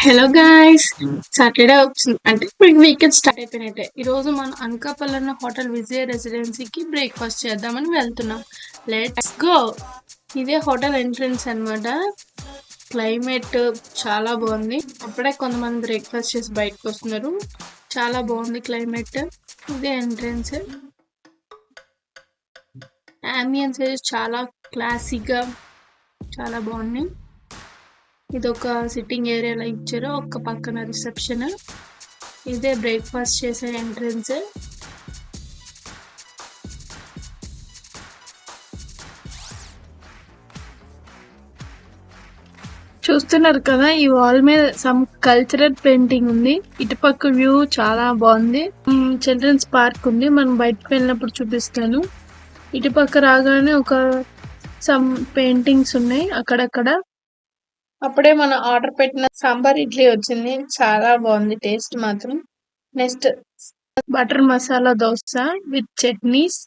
Hello guys, Saturday వచ్చింది అంటే ఇప్పుడు వీకెండ్ స్టార్ట్ అయిపోయినట్టే. ఈరోజు మనం అనకాపల్లి హోటల్ విజయ రెసిడెన్సీకి బ్రేక్ఫాస్ట్ చేద్దామని వెళ్తున్నాం. Let's go. ఇదే హోటల్ ఎంట్రన్స్ అన్నమాట. క్లైమేట్ చాలా బాగుంది. అప్పుడే కొంతమంది బ్రేక్ఫాస్ట్ చేసి బయటకు వస్తున్నారు. చాలా బాగుంది క్లైమేట్. ఇదే ఎంట్రన్స్. అంబియన్స్ చాలా క్లాసిక్గా చాలా బాగుంది. ఇది ఒక సిట్టింగ్ ఏరియాలో ఇచ్చారు, ఒక పక్కన రిసెప్షన్. ఇదే బ్రేక్ఫాస్ట్ చేసే ఎంట్రన్స్. చూస్తున్నారు కదా, ఈ వాల్ మీద సమ్ కల్చరల్ పెయింటింగ్ ఉంది. ఇటుపక్క వ్యూ చాలా బాగుంది. చిల్డ్రన్స్ పార్క్ ఉంది, మనం బయటకు వెళ్ళినప్పుడు చూపిస్తాను. ఇటుపక్క రాగానే ఒక సమ్ పెయింటింగ్స్ ఉన్నాయి అక్కడక్కడ. అప్పుడే మనం ఆర్డర్ పెట్టిన సాంబార్ ఇడ్లీ వచ్చింది, చాలా బాగుంది టేస్ట్ మాత్రం. Next butter masala dosa with chutneys,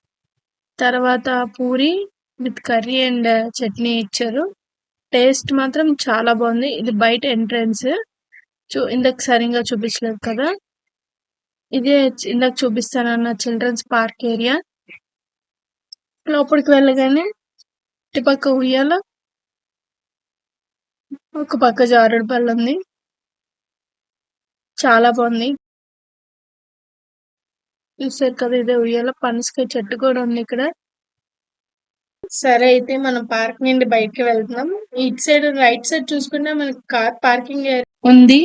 తర్వాత puri with curry and chutney ఇచ్చారు. టేస్ట్ మాత్రం చాలా బాగుంది. ఇది బయట ఎంట్రన్స్. ఇందాక సరిగా చూపించలేదు కదా, ఇదే ఇందాక చూపిస్తానన్న చిల్డ్రన్స్ పార్క్ ఏరియా. లోపలికి వెళ్ళగానే ఇటుపక్క ఉయ్యాల, ఒక పక్క జారుడు బల్ల ఉంది, చాలా బాగుంది. చూసారు కదా, ఇదే ఉయ్యాల. పనసకాయ చెట్టు కూడా ఉంది ఇక్కడ. సరే, అయితే మనం పార్క్ నుండి బయటకి వెళ్తున్నాం. ఇటు సైడ్ రైట్ సైడ్ చూసుకుంటే మనకి కార్ పార్కింగ్ ఏరియా ఉంది.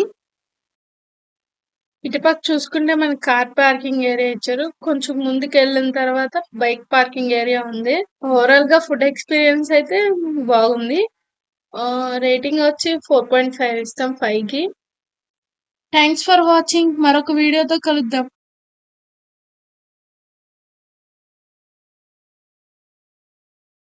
ఇటుపక్క చూసుకుంటే మనకి కార్ పార్కింగ్ ఏరియా ఇచ్చారు. కొంచెం ముందుకు వెళ్ళిన తర్వాత బైక్ పార్కింగ్ ఏరియా ఉంది. ఓవరాల్ గా ఫుడ్ ఎక్స్పీరియన్స్ అయితే బాగుంది. రేటింగ్ వచ్చి 4.5 ఇస్తాం 5 కి. Thanks for watching. మరొక వీడియోతో కలుద్దాం.